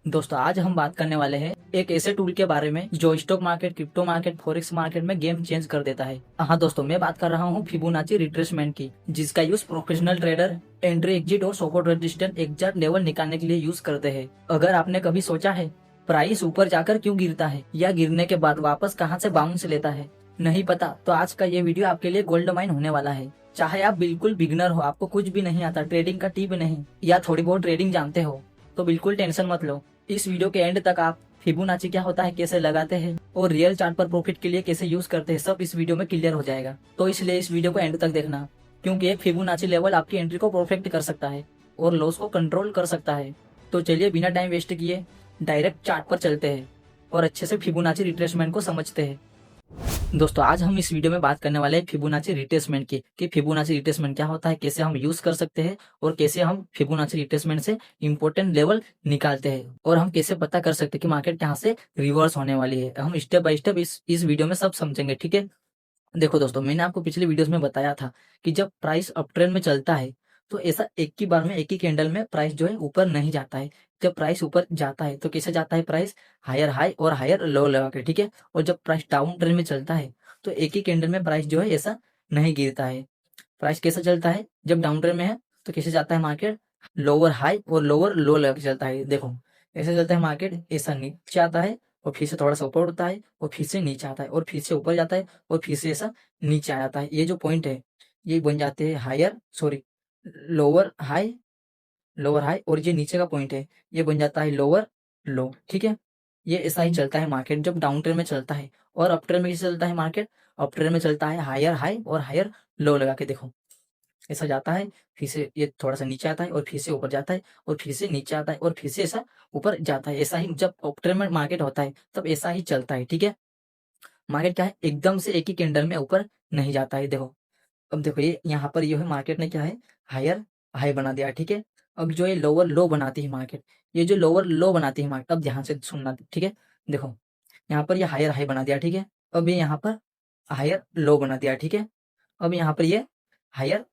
दोस्तों आज हम बात करने वाले हैं एक ऐसे टूल के बारे में जो stock market, crypto market, forex market में गेम चेंज कर देता है। हाँ दोस्तों, मैं बात कर रहा हूँ फिबोनाची रिट्रेसमेंट की, जिसका use professional trader entry exit और सपोर्ट रेजिस्टेंस एग्जैक्ट लेवल निकालने के लिए यूज करते हैं। अगर आपने कभी सोचा है प्राइस ऊपर जाकर क्यों गिरता है या गिरने के बाद वापस कहाँ से बाउंस लेता है, नहीं पता, तो आज का ये वीडियो आपके लिए गोल्ड माइन होने वाला है। चाहे आप बिल्कुल बिगनर हो, आपको कुछ भी नहीं आता, ट्रेडिंग का टिप नहीं, या थोड़ी बहुत ट्रेडिंग जानते हो, तो बिल्कुल टेंशन मत लो। इस वीडियो के एंड तक आप फिबोनाची क्या होता है, कैसे लगाते हैं और रियल चार्ट पर प्रॉफिट के लिए कैसे यूज करते हैं, सब इस वीडियो में क्लियर हो जाएगा। तो इसलिए इस वीडियो को एंड तक देखना, क्योंकि एक फिबोनाची लेवल आपकी एंट्री को परफेक्ट कर सकता है और लॉस को कंट्रोल कर सकता है। तो चलिए बिना टाइम वेस्ट किए डायरेक्ट चार्ट पर चलते हैं और अच्छे से फिबोनाची रिट्रेसमेंट को समझते हैं। दोस्तों आज हम इस वीडियो में बात करने वाले हैं फिबोनाची रिट्रेसमेंट की, कि फिबोनाची रिट्रेसमेंट क्या होता है, कैसे हम यूज कर सकते हैं और कैसे हम फिबोनाची रिट्रेसमेंट से इंपॉर्टेंट लेवल निकालते हैं, और हम कैसे पता कर सकते हैं कि मार्केट कहाँ से रिवर्स होने वाली है। हम स्टेप बाय स्टेप इस वीडियो में सब समझेंगे, ठीक है। देखो दोस्तों, मैंने आपको पिछले वीडियोस में बताया था कि जब प्राइस अप ट्रेंड में चलता है तो ऐसा एक ही बार में, एक ही कैंडल में प्राइस जो है ऊपर नहीं जाता है। जब प्राइस ऊपर जाता है तो कैसे जाता है, प्राइस हायर हाई और हायर लो लगा के, ठीक है। और जब प्राइस डाउन ट्रेंड में चलता है तो एक ही कैंडल में प्राइस जो है ऐसा नहीं गिरता है। प्राइस कैसा चलता है, जब डाउन ट्रेंड में है तो कैसे जाता है मार्केट, लोअर हाई और लोअर लो लगा के चलता है। देखो ऐसे चलता है मार्केट, ऐसा नीचे आता है और फिर से थोड़ा सा ऊपर उठता है और फिर से नीचे आता है और फिर से ऊपर जाता है और फिर से ऐसा नीचे आ जाता है। ये जो पॉइंट है ये बन जाते हैं higher, sorry, lower high, lower high, और ये नीचे का पॉइंट है ये बन जाता है लोअर लो, ठीक है। ये ऐसा ही चलता है मार्केट जब डाउन ट्रेंड में चलता है। और अप ट्रेंड में कैसे चलता है मार्केट, अप ट्रेंड में चलता है हायर हाई और हायर लो लगा के। देखो ऐसा जाता है, फिर से ये थोड़ा सा नीचे आता है और फिर से ऊपर जाता है और फिर से नीचे आता है और फिर से ऐसा ऊपर जाता है। ऐसा ही जब अप ट्रेंड में मार्केट होता है तब ऐसा ही चलता है, ठीक है। मार्केट क्या है, एकदम से एक ही कैंडल में ऊपर नहीं जाता है। देखो अब देखो ये यहाँ पर ये है, मार्केट ने क्या है, हायर हाई बना दिया, ठीक है। अब जो ये लोअर लो बनाती है मार्केट, ये जो लोअर लो बनाती है मार्केट, अब ध्यान से सुनना, ठीक है। देखो यहाँ पर ये हायर हाई बना दिया, ठीक है। अब ये यहाँ पर हायर लो बना दिया, ठीक है। अब यहाँ पर ये हायर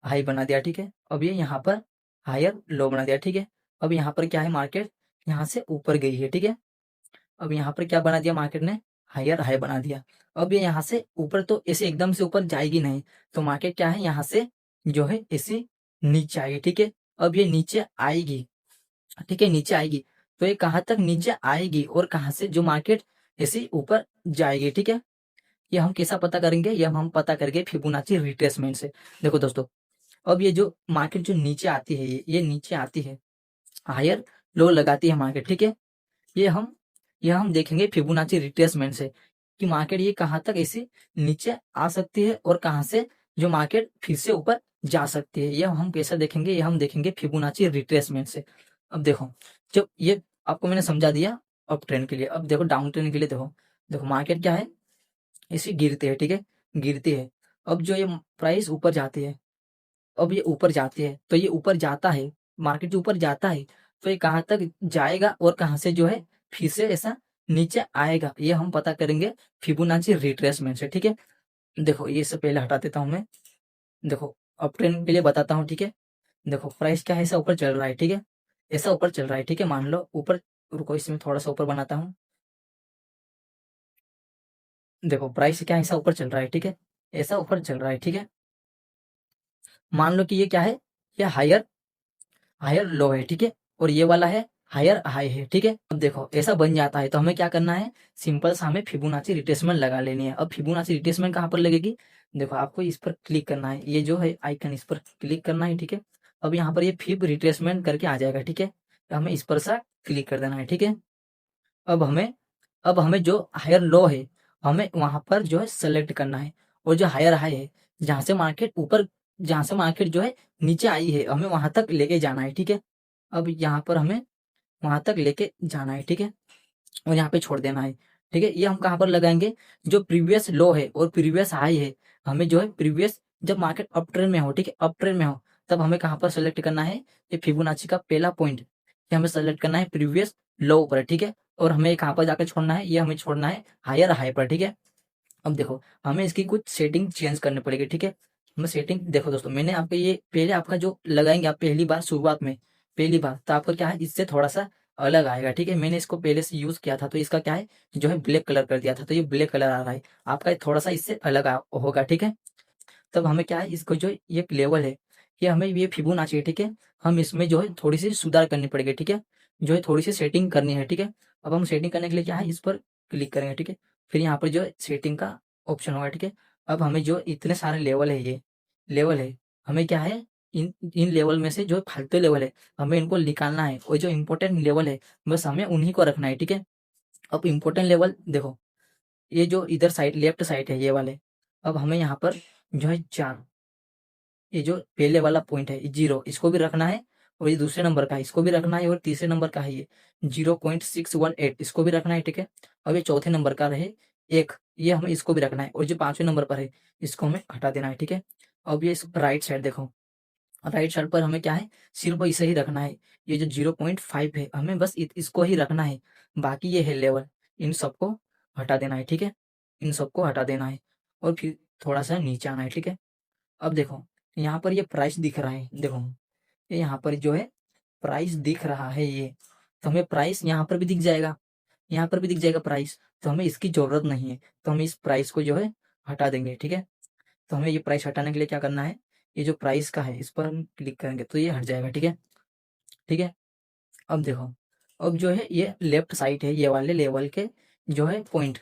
हाई बना दिया, ठीक है। अब ये यहाँ पर हायर लो बना दिया, ठीक है। अब यहाँ पर क्या है, मार्केट यहाँ से ऊपर गई है, ठीक है। अब यहाँ पर क्या बना दिया मार्केट ने, हायर हाई बना दिया। अब ये यहाँ से ऊपर तो ऐसे एकदम से ऊपर जाएगी नहीं, तो मार्केट क्या है, यहाँ से जो है ऐसे नीचे आएगी, ठीक है। अब ये नीचे आएगी, ठीक है, नीचे आएगी तो ये कहाँ तक नीचे आएगी और कहाँ से जो मार्केट ऐसे ऊपर जाएगी, ठीक है। ये हम कैसा पता करेंगे, ये हम पता करेंगे फिबोनाची रिट्रेसमेंट से। देखो दोस्तों, अब ये जो मार्केट जो नीचे आती है, ये नीचे आती है, हायर लो लगाती है मार्केट, ठीक है। ये हम ये हम देखेंगे फिबोनाची रिट्रेसमेंट से कि मार्केट ये कहाँ तक ऐसे नीचे आ सकती है और कहाँ से जो मार्केट फिर से ऊपर जा सकती है। ये हम कैसे देखेंगे, ये हम देखेंगे फिबोनाची रिट्रेसमेंट से। अब देखो, जब ये आपको मैंने समझा दिया अप ट्रेंड के लिए, अब देखो डाउन ट्रेंड के लिए। देखो देखो मार्केट क्या है, ऐसे गिरती है, ठीक है, गिरती है। अब जो ये प्राइस ऊपर जाती है, अब ये ऊपर जाती है तो ये ऊपर जाता है, मार्केट जो ऊपर जाता है तो ये कहाँ तक जाएगा और कहाँ से जो है फिर से ऐसा नीचे आएगा, ये हम पता करेंगे फिबोनाची रिट्रेसमेंट से, ठीक है। देखो ये से पहले हटा देता हूँ मैं। देखो अप ट्रेंड के लिए बताता हूँ, ठीक है। देखो प्राइस क्या है, ऐसा ऊपर चल रहा है, ठीक है, ऐसा ऊपर चल रहा है, ठीक है। मान लो ऊपर, रुको इसमें थोड़ा सा ऊपर बनाता हूँ। देखो प्राइस क्या है, ऐसा ऊपर चल रहा है, ठीक है, ऐसा ऊपर चल रहा है, ठीक है। मान लो कि ये क्या है, ये हायर हायर लो है, ठीक है, और ये वाला है हायर हाई है, ठीक है। अब देखो ऐसा बन जाता है तो हमें क्या करना है, सिंपल सा हमें फिबोनाची रिट्रेसमेंट लगा लेनी है। अब फिबोनाची रिट्रेसमेंट कहाँ पर लगेगी, देखो आपको इस पर क्लिक करना है, ये जो है आइकन, इस पर क्लिक करना है, ठीक है। अब यहाँ पर ये फिब रिट्रेसमेंट करके आ जाएगा, ठीक है, तो हमें इस पर सा क्लिक कर देना है, ठीक है। अब हमें अब हमें जो हायर लो है हमें वहां पर जो है सेलेक्ट करना है, और जो हायर हाई है, जहां से मार्केट ऊपर, जहां से मार्केट जो है नीचे आई है, हमें वहां तक लेके जाना है, ठीक है। अब यहाँ पर हमें वहां तक लेके जाना है, ठीक है, और यहाँ पे छोड़ देना है, ठीक है। ये हम कहाँ पर लगाएंगे, जो प्रीवियस लो है और प्रीवियस हाई है, हमें जो है प्रीवियस, जब मार्केट अप ट्रेंड में हो, ठीक है, अप ट्रेंड में हो, तब हमें कहाँ पर सेलेक्ट करना है, ये फिबोनाची का पहला पॉइंट, ये हमें सेलेक्ट करना है प्रीवियस लो पर, ठीक है। और हमें कहाँ पर जाकर छोड़ना है, ये हमें छोड़ना है हायर हाई पर, ठीक है। अब देखो हमें इसकी कुछ सेटिंग चेंज करनी पड़ेगी, ठीक है। हमें सेटिंग, देखो दोस्तों, मैंने आपको ये पहले आपका जो लगाएंगे आप पहली बार शुरुआत में, पहली बार, तो आपका क्या है, इससे थोड़ा सा अलग आएगा। ठीक है, मैंने इसको पहले से यूज किया था तो इसका क्या है जो है ब्लैक कलर कर दिया था, तो ये ब्लैक कलर आ रहा है। आपका थोड़ा सा इससे अलग होगा। ठीक है, तब हमें क्या है इसको जो ये लेवल है ये हमें ये फिबोनाची है। ठीक है, हम इसमें जो है थोड़ी सी सुधार करनी पड़ेगी। ठीक है, जो है थोड़ी सी सेटिंग करनी है। ठीक है, अब हम सेटिंग करने के लिए क्या है इस पर क्लिक करेंगे। ठीक है, फिर यहाँ पर जो है सेटिंग का ऑप्शन होगा। ठीक है, अब हमें जो इतने सारे लेवल है ये लेवल है, हमें क्या है इन इन लेवल में से जो फालतू लेवल है हमें इनको निकालना है, और जो इंपॉर्टेंट लेवल है बस हमें उन्हीं को रखना है। ठीक है, अब इंपॉर्टेंट लेवल देखो, ये जो इधर साइड लेफ्ट साइड है ये वाले, अब हमें यहाँ पर जो है 4, ये जो पहले वाला पॉइंट है 0 इसको भी रखना है, और ये दूसरे नंबर का है इसको भी रखना है, और तीसरे नंबर का है ये 0.618 इसको भी रखना है। ठीक है, अब ये चौथे नंबर का रहे 1, ये हमें इसको भी रखना है, और जो 5वें नंबर पर है इसको हमें हटा देना है। ठीक है, अब ये राइट साइड देखो, राइट साइड पर हमें क्या है सिर्फ इसे ही रखना है, ये जो 0.5 है हमें बस इसको ही रखना है, बाकी ये है लेवल, इन सबको हटा देना है। ठीक है, इन सबको हटा देना है, और फिर थोड़ा सा नीचे आना है। ठीक है, अब देखो यहाँ पर ये प्राइस दिख रहा है, देखो ये यहाँ पर जो है प्राइस दिख रहा है ये, तो हमें प्राइस यहाँ पर भी दिख जाएगा, यहाँ पर भी दिख जाएगा प्राइस, तो हमें इसकी जरूरत नहीं है, तो हम इस प्राइस को जो है हटा देंगे। ठीक है, तो हमें ये प्राइस हटाने के लिए क्या करना है, ये जो प्राइस का है इस पर हम क्लिक करेंगे तो ये हट जाएगा। ठीक है, ठीक है, अब देखो, अब जो है ये लेफ्ट साइड है ये वाले लेवल के जो है पॉइंट,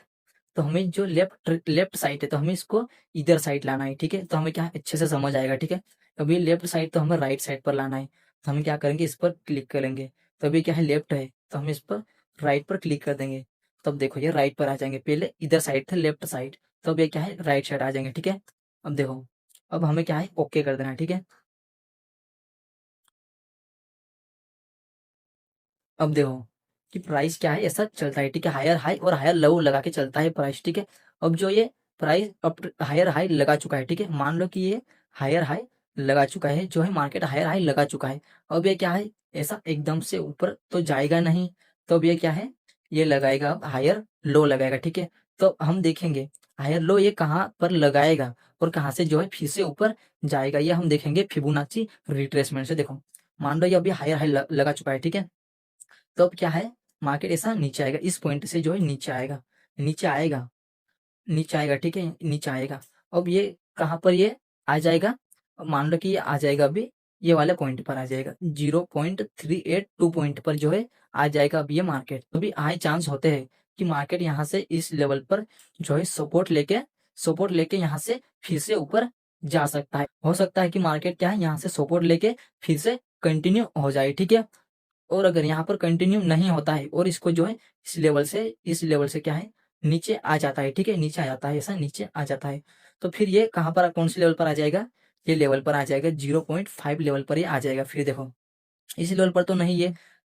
तो हमें जो लेफ्ट लेफ्ट साइड है तो हमें इसको इधर साइड लाना है। ठीक है, तो हमें क्या है अच्छे से समझ आएगा। ठीक है, अब ये लेफ्ट साइड तो हमें राइट साइड पर लाना है, तो हम क्या करेंगे इस पर क्लिक करेंगे, तो अभी क्या है लेफ्ट है तो हम इस पर राइट पर क्लिक कर देंगे, तब देखो ये राइट पर आ जाएंगे, पहले इधर साइड थे लेफ्ट साइड, तो अब ये क्या है राइट साइड आ जाएंगे। ठीक है, अब देखो, अब हमें क्या है ओके कर देना है। ठीक है, अब देखो कि प्राइस क्या है ऐसा चलता है। ठीक है, हायर हाई और हायर लो लगा के चलता है प्राइस। ठीक है, अब जो ये प्राइस अब हायर हाई लगा चुका है। ठीक है, मान लो कि ये हायर हाई लगा चुका है, जो है मार्केट हायर हाई लगा चुका है, अब ये क्या है ऐसा एकदम से ऊपर तो जाएगा नहीं, तो अब ये क्या है ये लगाएगा अब हायर लो लगाएगा। ठीक है, तो हम देखेंगे हायर लो ये कहाँ पर लगाएगा और कहाँ से जो है फिर से ऊपर जाएगा, ये हम देखेंगे फिबोनाची रिट्रेसमेंट से। देखो मान लो ये अभी हायर हाई लगा चुका है। ठीक है, तो अब क्या है मार्केट ऐसा नीचे आएगा, इस पॉइंट से जो है नीचे आएगा, नीचे आएगा, नीचे आएगा। ठीक है, नीचे आएगा, अब ये कहाँ पर ये आ जाएगा, अब मान लो कि ये आ जाएगा अभी ये वाले पॉइंट पर आ जाएगा 0.382 पॉइंट पर जो है आ जाएगा अब ये मार्केट, तो भी हाई चांस होते हैं कि मार्केट यहाँ से इस लेवल पर जो है सपोर्ट लेके यहाँ से फिर से ऊपर जा सकता है, हो सकता है कि मार्केट क्या है यहाँ से सपोर्ट लेके फिर से कंटिन्यू हो जाए। ठीक है, और अगर यहाँ पर कंटिन्यू नहीं होता है और इसको जो है इस लेवल से क्या है नीचे आ जाता है। ठीक है, नीचे आ जाता है, ऐसा नीचे आ जाता है, तो फिर ये कहाँ पर कौन से लेवल पर आ जाएगा, ये लेवल पर आ जाएगा 0.5 लेवल पर ये आ जाएगा। फिर देखो इस लेवल पर तो नहीं, ये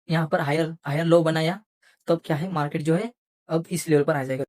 यहाँ पर हायर हायर लो बनाया, तो अब क्या है मार्केट जो है अब इस लेवल पर आ जाएगा,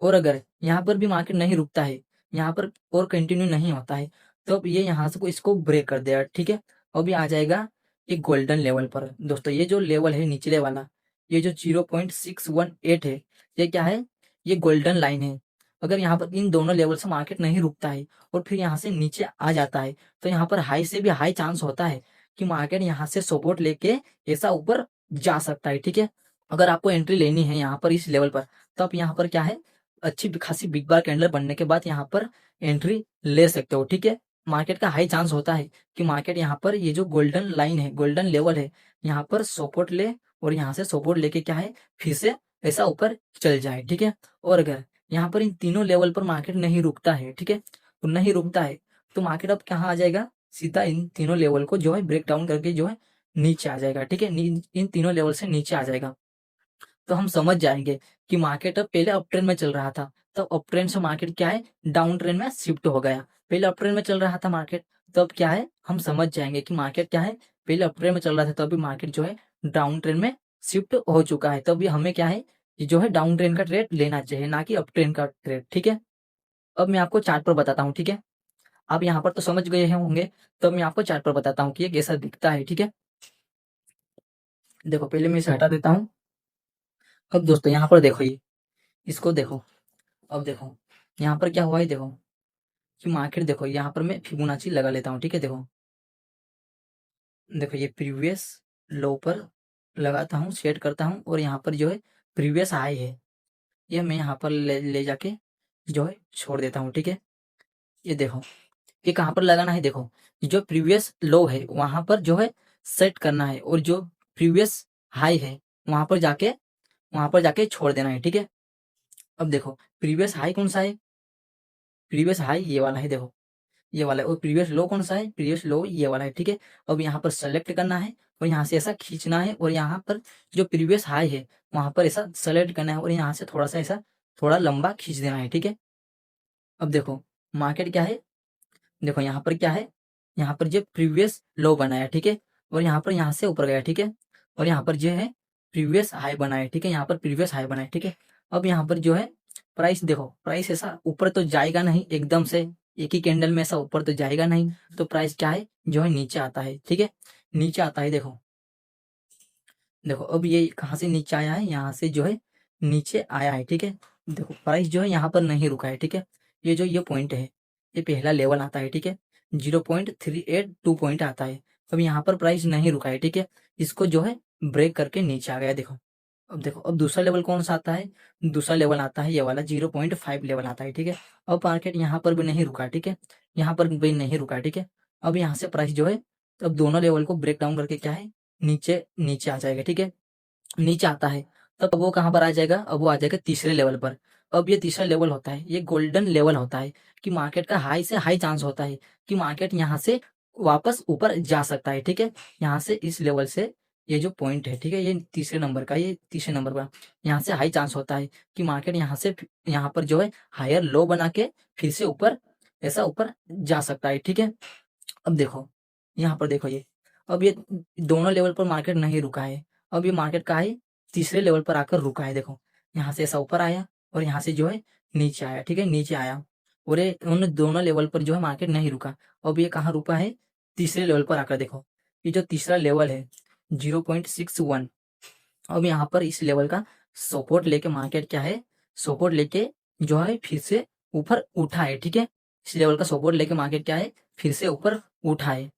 और अगर यहाँ पर भी मार्केट नहीं रुकता है, यहाँ पर और कंटिन्यू नहीं होता है, तो अब ये यहाँ से को इसको ब्रेक कर देगा। ठीक है, अब ये आ जाएगा एक गोल्डन लेवल पर। दोस्तों ये जो लेवल है निचले वाला, ये जो 0.618 है, ये क्या है ये गोल्डन लाइन है। अगर यहाँ पर इन दोनों लेवल से मार्केट नहीं रुकता है और फिर यहाँ से नीचे आ जाता है, तो यहाँ पर हाई से भी हाई चांस होता है कि मार्केट यहाँ से सपोर्ट लेके ऐसा ऊपर जा सकता है। ठीक है, अगर आपको एंट्री लेनी है यहाँ पर इस लेवल पर, तो आप यहाँ पर क्या है अच्छी खासी बिग बार कैंडल बनने के बाद यहाँ पर एंट्री ले सकते हो। ठीक है, मार्केट का हाई चांस होता है कि मार्केट यहाँ पर ये जो गोल्डन लाइन है गोल्डन लेवल है यहाँ पर सपोर्ट ले, और यहाँ से सपोर्ट लेके क्या है फिर से ऐसा ऊपर चल जाए। ठीक है, और अगर यहाँ पर इन तीनों लेवल पर मार्केट नहीं रुकता है, ठीक है, तो नहीं रुकता है तो मार्केट अब कहाँ आ जाएगा सीधा इन तीनों लेवल को जो है ब्रेक डाउन करके जो है नीचे आ जाएगा। ठीक है, इन तीनों लेवल से नीचे आ जाएगा, तो हम समझ जाएंगे कि मार्केट अब पहले अप ट्रेंड में चल रहा था, तब अप ट्रेंड से मार्केट क्या है डाउन ट्रेंड में शिफ्ट हो गया। पहले अप ट्रेंड में चल रहा था मार्केट, तो अब क्या है हम समझ जाएंगे कि मार्केट क्या है पहले अप ट्रेंड में चल रहा था, तो अभी मार्केट जो है डाउन ट्रेंड में शिफ्ट हो चुका है, तो अभी हमें क्या है कि जो है डाउन ट्रेंड का ट्रेड लेना चाहिए, ना कि अप ट्रेंड का ट्रेड। ठीक है, अब मैं आपको चार्ट पर बताता हूँ। ठीक है, आप यहाँ पर तो समझ गए होंगे, तो मैं आपको चार्ट पर बताता हूँ कि ये कैसा दिखता है। ठीक है, देखो पहले मैं इसे हटा देता हूँ। अब दोस्तों यहाँ पर देखो, ये इसको देखो, अब देखो यहाँ पर क्या हुआ है, देखो कि मार्केट, देखो यहाँ पर मैं फिबोनाची लगा लेता हूँ, ठीक है। देखो देखो ये प्रीवियस लो पर लगाता हूँ, सेट करता हूँ, और यहाँ पर जो है प्रीवियस हाई है, ये मैं यहाँ पर ले जाके जो है छोड़ देता हूँ, ठीक है। ये देखो ये कहाँ पर लगाना है, देखो जो प्रीवियस लो है वहां पर जो है सेट करना है, और जो प्रीवियस हाई है वहां पर जाके छोड़ देना है, ठीक है। अब देखो प्रीवियस हाई कौन सा है, प्रीवियस हाई ये वाला है, देखो ये वाला है, और प्रीवियस लो कौन सा है, प्रीवियस लो ये वाला है, ठीक है। अब यहाँ पर सेलेक्ट करना है और यहाँ से ऐसा खींचना है, और यहाँ पर जो प्रीवियस हाई है वहां पर ऐसा सेलेक्ट करना है, और यहाँ से थोड़ा सा ऐसा थोड़ा लंबा खींच देना है, ठीक है। अब देखो मार्केट क्या है, देखो यहाँ पर क्या है, यहाँ पर जो प्रीवियस लो बनाया, ठीक है, और यहाँ से ऊपर गया, ठीक है, और यहाँ पर जो है प्रीवियस हाई बनाया, ठीक है, यहाँ पर प्रीवियस हाई बनाया, ठीक है। अब यहाँ पर जो है प्राइस, देखो प्राइस ऐसा ऊपर तो जाएगा नहीं एकदम से, एक ही कैंडल में ऐसा ऊपर तो जाएगा नहीं, तो प्राइस क्या है जो है नीचे आता है, ठीक है, नीचे आता है। देखो देखो अब ये कहाँ से नीचे आया है, यहाँ से जो है नीचे आया है, ठीक है। देखो प्राइस जो है यहाँ पर नहीं रुका है, ठीक है। ये जो ये पॉइंट है ये पहला लेवल आता है, ठीक है, 0.382 पॉइंट आता है। अब यहाँ पर प्राइस नहीं रुका है, ठीक है, इसको जो है ब्रेक करके नीचे आ गया। देखो अब देखो अब दूसरा लेवल कौन सा आता है, दूसरा लेवल आता है ये वाला 0.5 लेवल आता है, ठीक है। अब मार्केट यहाँ पर भी नहीं रुका, ठीक है, यहाँ पर भी नहीं रुका, ठीक है। अब यहाँ से प्राइस जो है, अब दोनों लेवल को ब्रेक डाउन करके क्या है नीचे नीचे आ जाएगा, ठीक है। नीचे आता है तब वो कहाँ पर आ जाएगा, अब वो आ जाएगा तीसरे लेवल पर। अब ये तीसरा लेवल होता है, ये गोल्डन लेवल होता है, कि मार्केट का हाई से हाई चांस होता है कि मार्केट यहाँ से वापस ऊपर जा सकता है, ठीक है। यहाँ से इस लेवल से ये जो पॉइंट है, ठीक है, ये तीसरे नंबर का, ये तीसरे नंबर का, यहाँ से हाई चांस होता है कि मार्केट यहाँ पर जो है हायर लो बना के फिर से ऊपर ऐसा ऊपर जा सकता है, ठीक है। अब देखो यहाँ पर देखो ये, अब ये दोनों लेवल पर मार्केट नहीं रुका है, अब ये मार्केट का है तीसरे लेवल पर आकर रुका है। देखो यहाँ से ऐसा ऊपर आया और यहाँ से जो है नीचे आया, ठीक है, नीचे आया, और ये उन दोनों लेवल पर जो है मार्केट नहीं रुका। अब ये कहाँ रुका है, तीसरे लेवल पर आकर। देखो ये जो तीसरा लेवल है 0.61, अब यहाँ पर इस लेवल का सपोर्ट लेके मार्केट क्या है, सपोर्ट लेके जो है फिर से ऊपर उठा है, ठीक है। इस लेवल का सपोर्ट लेके मार्केट क्या है फिर से ऊपर उठा है।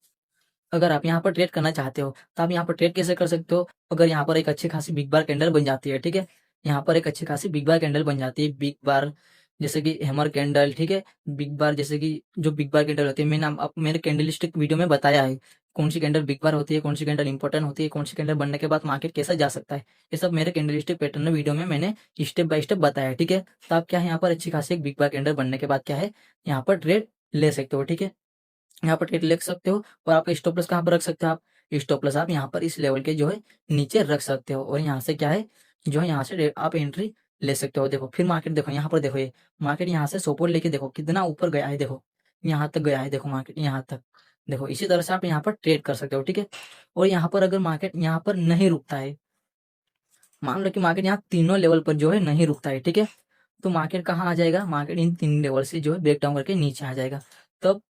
अगर आप यहाँ पर ट्रेड करना चाहते हो तो आप यहाँ पर ट्रेड कैसे कर सकते हो, अगर यहाँ पर एक अच्छी खासी बिग बार कैंडल बन जाती है, ठीक है, यहाँ पर एक अच्छी खासी बिग बार कैंडल बन जाती है, बिग बार जैसे कि हैमर कैंडल, ठीक है, बिग बार जैसे कि जो बिग बार कैंडल होती है, मैंने मेरे कैंडलस्टिक वीडियो में बताया है कौन सी कैंडल बिग बार होती है, कौन सी कैंडल इंपॉर्टेंट होती है, कौन सी कैंडल बनने के बाद मार्केट कैसा जा सकता है, ये सब मेरे कैंडलस्टिक पैटर्न वीडियो में मैंने स्टेप बाय स्टेप बताया है, ठीक है। तो आप क्या है यहाँ पर अच्छी खासी एक बिग बार कैंडल बनने के बाद क्या है यहाँ पर ट्रेड ले सकते हो, ठीक है, यहाँ पर ट्रेड ले सकते हो। और आपका स्टॉप लॉस कहाँ पर रख सकते हो, आप स्टॉप लॉस आप यहाँ पर इस लेवल के जो है नीचे रख सकते हो, और यहाँ से क्या है जो है यहाँ से आप एंट्री ले सकते हो। देखो फिर मार्केट, देखो यहाँ पर देखो ये मार्केट यहाँ से सपोर्ट लेके देखो कितना ऊपर गया है, देखो यहाँ तक गया है, देखो मार्केट यहाँ तक। देखो इसी तरह से आप यहाँ पर ट्रेड कर सकते हो, ठीक है। और यहाँ पर अगर मार्केट यहाँ पर नहीं रुकता है, मान लो कि मार्केट यहाँ तीनों लेवल पर जो है नहीं रुकता है, ठीक है, तो मार्केट कहाँ आ जाएगा, मार्केट इन तीन लेवल से जो है ब्रेक डाउन करके नीचे आ जाएगा। तब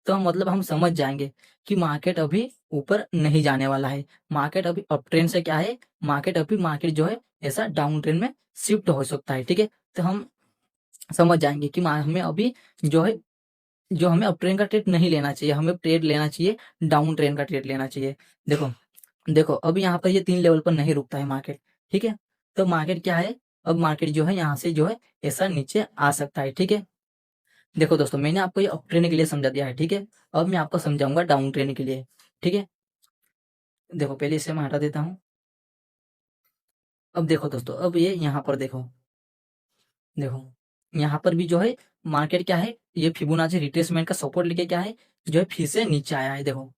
तो मतलब हम समझ जाएंगे कि मार्केट अभी ऊपर नहीं जाने वाला है, मार्केट अभी अप ट्रेंड से क्या है, मार्केट जो है ऐसा डाउन ट्रेंड में शिफ्ट हो सकता है, ठीक है। तो हम समझ जाएंगे कि हमें अभी जो है जो हमें अप ट्रेंड का ट्रेड नहीं लेना चाहिए, हमें ट्रेड लेना चाहिए डाउन ट्रेंड का ट्रेड लेना चाहिए। देखो देखो अब यहाँ पर ये तीन लेवल पर नहीं रुकता है मार्केट, ठीक है। तो मार्केट क्या है, अब मार्केट जो है यहाँ से जो है ऐसा नीचे आ सकता है, ठीक है। देखो दोस्तों मैंने आपको ये अप ट्रेंड के लिए समझा दिया है, ठीक है। अब मैं आपको समझाऊंगा डाउन ट्रेंड के लिए, ठीक है। देखो पहले इसे मैं हटा देता हूँ। अब देखो दोस्तों अब ये यहाँ पर देखो देखो यहाँ पर भी जो है मार्केट क्या है, ये फिबोनाची रिट्रेसमेंट का सपोर्ट लेके क्या है जो है फिर से नीचे आया है। देखो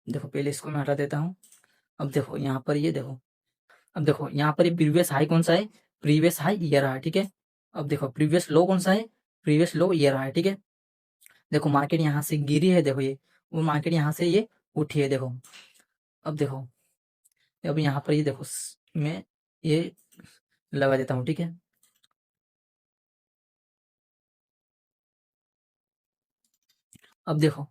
देखो पहले इसको मैं हटा देता हूँ। अब देखो यहाँ पर ये देखो, अब देखो यहाँ पर ये प्रीवियस हाई कौन सा है, प्रीवियस हाई ये रहा है, ठीक है। अब देखो प्रीवियस लो कौन सा है, प्रीवियस लो ये रहा है, ठीक है। देखो मार्केट यहाँ से गिरी है, देखो ये वो मार्केट यहाँ से ये उठी है, देखो। अब देखो अब यहाँ पर ये देखो मैं ये लगा देता हूँ, ठीक है। अब देखो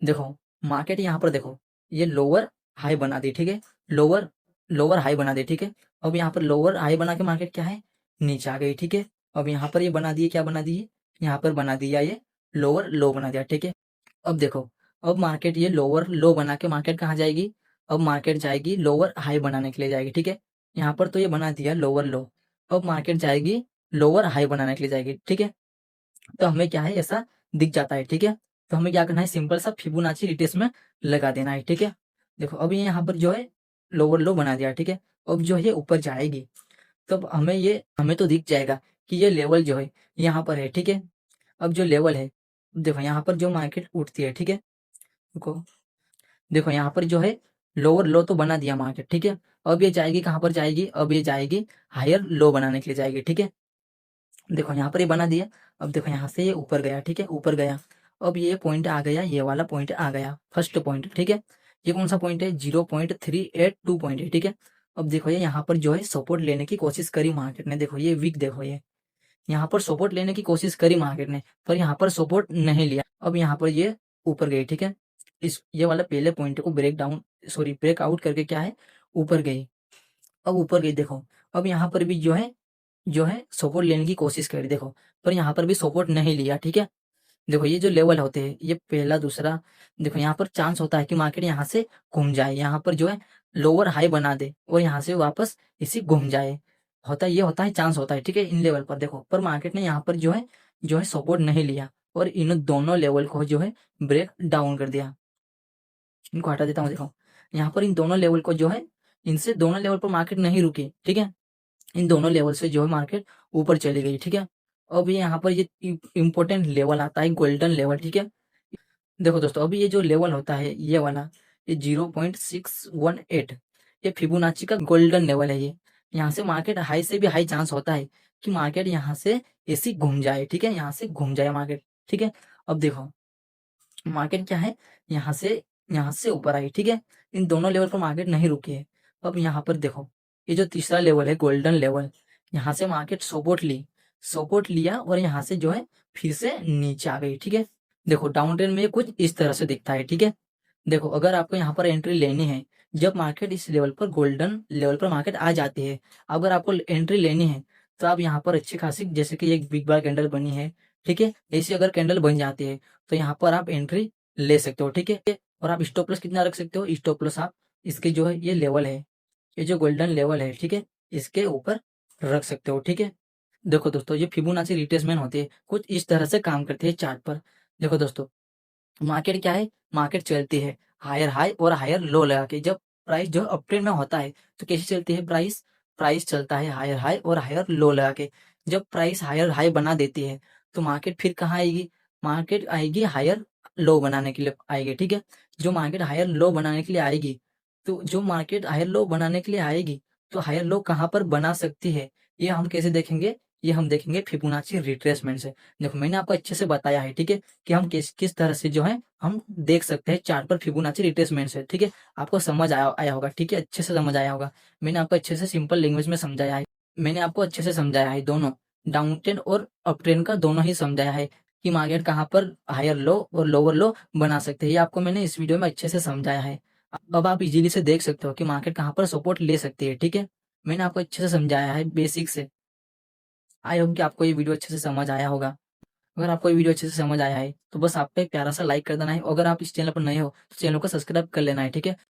देखो मार्केट यहाँ पर देखो ये लोअर हाई बना दी, ठीक है, लोअर लोअर हाई बना दी, ठीक है। अब यहाँ पर लोअर हाई बना के मार्केट क्या है नीचे आ गई, ठीक है। अब यहाँ पर ये बना दिए, क्या बना दिए, यहाँ पर बना दिया ये लोअर लो बना दिया, ठीक है। अब देखो, अब मार्केट ये लोअर लो बना के मार्केट कहाँ जाएगी, अब मार्केट जाएगी लोअर हाई बनाने के लिए जाएगी, ठीक है। यहाँ पर तो ये बना दिया लोअर लो, अब मार्केट जाएगी लोअर हाई बनाने के लिए जाएगी, ठीक है। तो हमें क्या है, ऐसा दिख जाता है, ठीक है। तो हमें क्या करना है, सिंपल सा फिबोनाची रिट्रेसमेंट लगा देना है, ठीक है। देखो अब ये यहाँ पर जो है लोअर लो बना दिया, ठीक है। अब जो है ये ऊपर जाएगी, तब हमें तो दिख जाएगा कि ये लेवल जो है यहाँ पर है, ठीक है। अब जो लेवल है, देखो यहाँ पर जो मार्केट उठती है, ठीक है। देखो यहाँ पर जो है लोअर लो तो बना दिया मार्केट, ठीक है। अब ये जाएगी कहाँ पर जाएगी, अब ये जाएगी हायर लो बनाने के लिए जाएगी, ठीक है। देखो यहाँ पर ये बना दिया, अब देखो यहाँ से ये ऊपर गया, ठीक है, ऊपर गया। अब ये पॉइंट आ गया, ये वाला पॉइंट आ गया, फर्स्ट पॉइंट, ठीक है। ये कौन सा पॉइंट है, 0.382 पॉइंट है, ठीक है। अब देखो ये यहाँ पर जो है सपोर्ट लेने की कोशिश करी मार्केट ने, देखो ये वीक, देखो ये यहाँ पर सपोर्ट लेने की कोशिश करी मार्केट ने, पर यहाँ पर सपोर्ट नहीं लिया। अब यहाँ पर ये ऊपर गई, ठीक है। इस ये वाला पहले पॉइंट को ब्रेक आउट करके क्या है, ऊपर गई। अब ऊपर गई, देखो अब यहाँ पर भी जो है सपोर्ट लेने की कोशिश करी, देखो पर यहाँ पर भी सपोर्ट नहीं लिया, ठीक है। देखो ये जो लेवल होते हैं, ये पहला दूसरा, देखो यहाँ पर चांस होता है कि मार्केट यहाँ से घूम जाए, यहाँ पर जो है लोअर हाई बना दे और यहाँ से वापस इसी घूम जाए, होता है चांस होता है, ठीक है, इन लेवल पर। देखो पर मार्केट ने यहाँ पर जो है सपोर्ट नहीं लिया और इन दोनों लेवल को जो है ब्रेक डाउन कर दिया। इनको हटा देता हूँ, देखो यहाँ पर इन दोनों लेवल को जो है, इनसे दोनों लेवल पर मार्केट नहीं रुकी, ठीक है। इन दोनों लेवल से जो है मार्केट ऊपर चली गई, ठीक है। अब ये यहाँ पर ये इंपॉर्टेंट लेवल आता है, गोल्डन लेवल, ठीक है। देखो दोस्तों, अभी ये जो लेवल होता है ये वाला, ये 0.618, ये फिबोनाची का गोल्डन लेवल है। ये यहाँ से मार्केट हाई से भी हाई चांस होता है कि मार्केट यहाँ से ऐसी घूम जाए, ठीक है, यहाँ से घूम जाए मार्केट, ठीक है। अब देखो मार्केट क्या है, यहाँ से ऊपर आई, ठीक है। इन दोनों लेवल पर मार्केट नहीं रुकी है। अब यहाँ पर देखो, ये जो तीसरा लेवल है गोल्डन लेवल, यहाँ से मार्केट सपोर्ट लिया और यहाँ से जो है फिर से नीचे आ गई, ठीक है। देखो डाउन ट्रेंड में कुछ इस तरह से दिखता है, ठीक है। देखो अगर आपको यहाँ पर एंट्री लेनी है, जब मार्केट इस लेवल पर गोल्डन लेवल पर मार्केट आ जाती है, अगर आपको एंट्री लेनी है तो आप यहाँ पर अच्छी खासी, जैसे कि एक बिग बार कैंडल बनी है, ठीक है, ऐसी अगर कैंडल बन जाती है तो यहाँ पर आप एंट्री ले सकते हो, ठीक है। और आप स्टॉप लॉस कितना रख सकते हो, स्टॉप लॉस आप इसके जो है ये लेवल है, ये जो गोल्डन लेवल है, ठीक है, इसके ऊपर रख सकते हो, ठीक है। देखो दोस्तों, ये फिबोनाची रिट्रेसमेंट होती है, कुछ इस तरह से काम करती है चार्ट पर। देखो दोस्तों, मार्केट क्या है, मार्केट चलती है हायर हाई और हायर लो लगा के। जब प्राइस जो अप ट्रेंड में होता है तो कैसे चलती है, प्राइस चलता है हायर हाई और हायर लो लगा के। जब प्राइस हायर हाई बना देती है तो मार्केट फिर कहाँ आएगी, मार्केट आएगी हायर लो बनाने के लिए आएगी, ठीक है। जो मार्केट हायर लो बनाने के लिए आएगी, तो जो मार्केट हायर लो बनाने के लिए आएगी तो हायर लो कहाँ पर बना सकती है, ये हम कैसे देखेंगे, ये हम देखेंगे फिबोनाची रिट्रेसमेंट से। देखो मैंने आपको अच्छे से बताया है, ठीक है, कि हम किस किस तरह से जो है हम देख सकते हैं चार्ट पर फिबोनाची रिट्रेसमेंट से, ठीक है। आपको समझ आया होगा, ठीक है, अच्छे से समझ आया होगा। मैंने आपको अच्छे से सिंपल लैंग्वेज में समझाया है, मैंने आपको अच्छे से समझाया है, दोनों डाउन ट्रेंड और अप ट्रेंड का दोनों ही समझाया है कि मार्केट कहाँ पर हायर लो और लोअर लो बना सकते हैं। ये आपको मैंने इस वीडियो में अच्छे से समझाया है। अब आप इजीली से देख सकते हो कि मार्केट कहाँ पर सपोर्ट ले सकती है, ठीक है। मैंने आपको अच्छे से समझाया है बेसिक से। आई होप कि आपको ये वीडियो अच्छे से समझ आया होगा। अगर आपको ये वीडियो अच्छे से समझ आया है तो बस आपको एक प्यारा सा लाइक कर देना है। अगर आप इस चैनल पर नए हो तो चैनल को सब्सक्राइब कर लेना है, ठीक है।